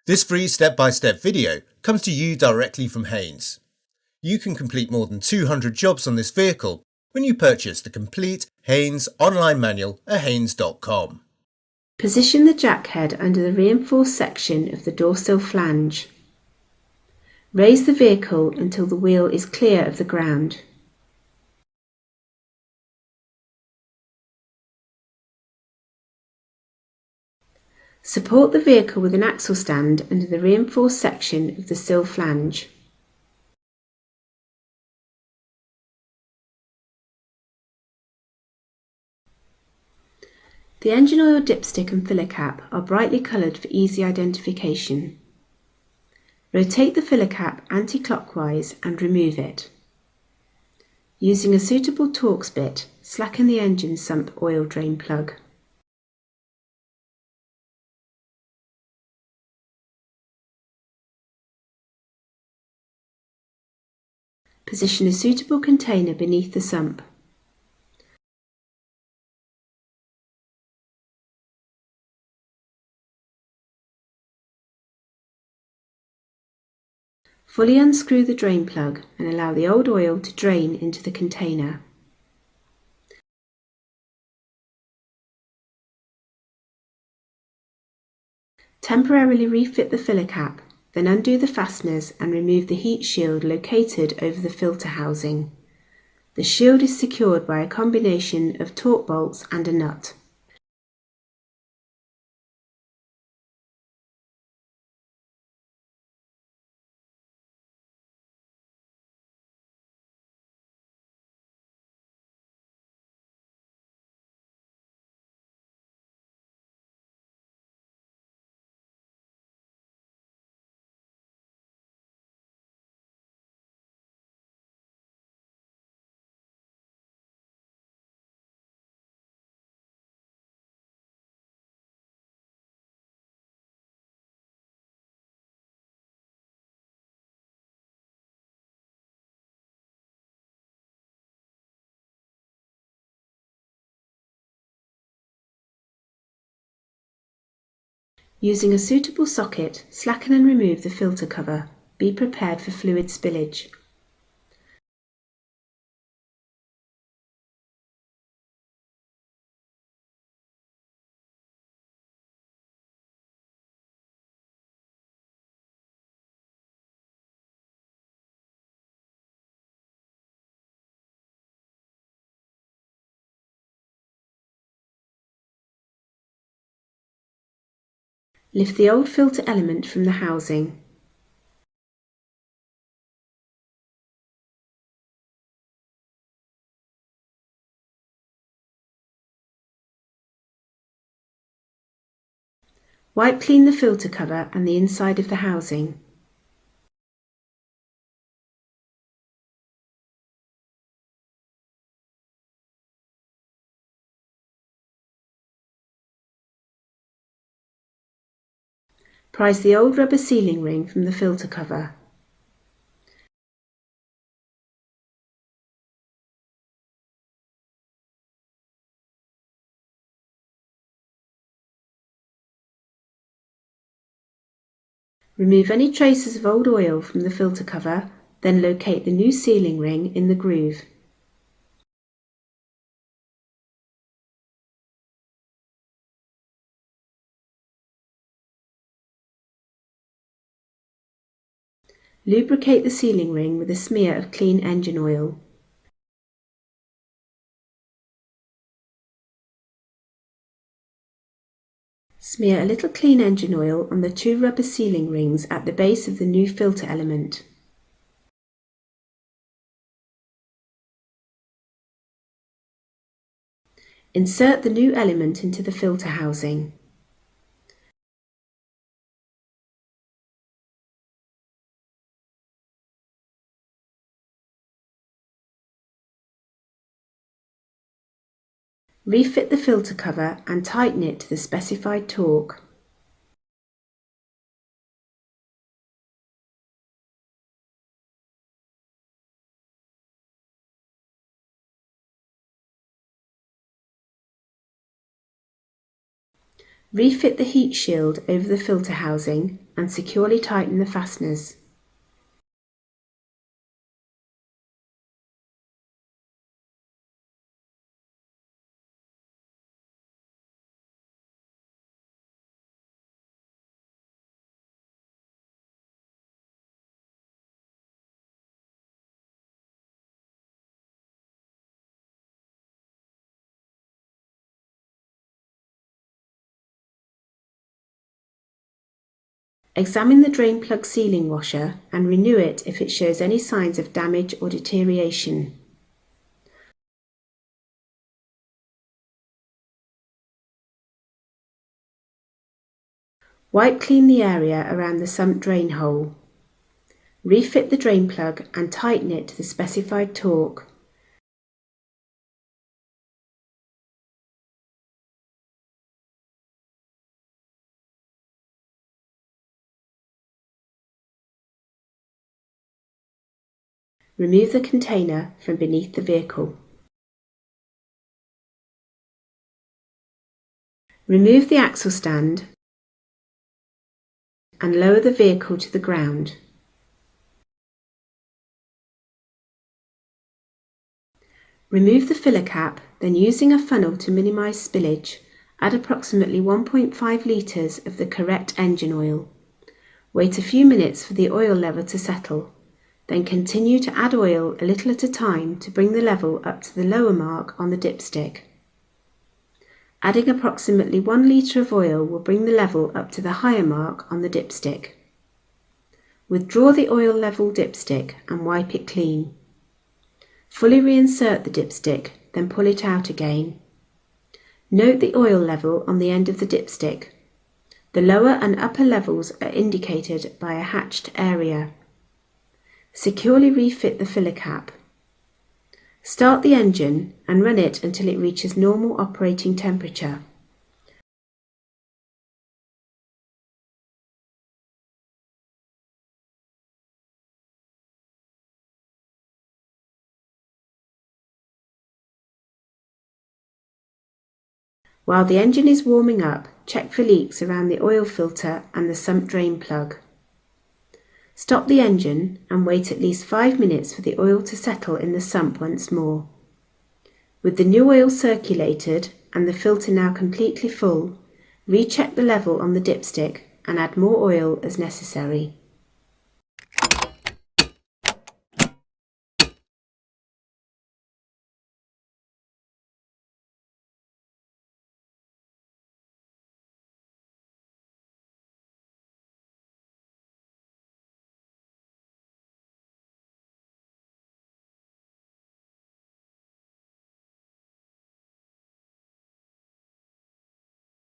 This free step-by-step video comes to you directly from Haynes. You can complete more than 200 jobs on this vehicle when you purchase the complete Haynes online manual at haynes.com. Position the jack head under the reinforced section of the door sill flange. Raise the vehicle until the wheel is clear of the ground. Support the vehicle with an axle stand under the reinforced section of the sill flange. The engine oil dipstick and filler cap are brightly coloured for easy identification. Rotate the filler cap anti-clockwise and remove it. Using a suitable Torx bit, slacken the engine sump oil drain plug. Position a suitable container beneath the sump. Fully unscrew the drain plug and allow the old oil to drain into the container. Temporarily refit the filler cap, then undo the fasteners and remove the heat shield located over the filter housing. The shield is secured by a combination of torque bolts and a nut. Using a suitable socket, slacken and remove the filter cover. Be prepared for fluid spillage. Lift the old filter element from the housing. Wipe clean the filter cover and the inside of the housing. Prise the old rubber sealing ring from the filter cover. Remove any traces of old oil from the filter cover, then locate the new sealing ring in the groove. Lubricate the sealing ring with a smear of clean engine oil. Smear a little clean engine oil on the two rubber sealing rings at the base of the new filter element. Insert the new element into the filter housing. Refit the filter cover and tighten it to the specified torque. Refit the heat shield over the filter housing and securely tighten the fasteners. Examine the drain plug sealing washer and renew it if it shows any signs of damage or deterioration. Wipe clean the area around the sump drain hole. Refit the drain plug and tighten it to the specified torque. Remove the container from beneath the vehicle. Remove the axle stand and lower the vehicle to the ground. Remove the filler cap, then using a funnel to minimise spillage, add approximately 1.5 litres of the correct engine oil. Wait a few minutes for the oil level to settle, then continue to add oil a little at a time to bring the level up to the lower mark on the dipstick. Adding approximately 1 litre of oil will bring the level up to the higher mark on the dipstick. Withdraw the oil level dipstick and wipe it clean. Fully reinsert the dipstick, then pull it out again. Note the oil level on the end of the dipstick. The lower and upper levels are indicated by a hatched area. Securely refit the filler cap. Start the engine and run it until it reaches normal operating temperature. While the engine is warming up, check for leaks around the oil filter and the sump drain plug. Stop the engine and wait at least 5 minutes for the oil to settle in the sump once more. With the new oil circulated and the filter now completely full, recheck the level on the dipstick and add more oil as necessary.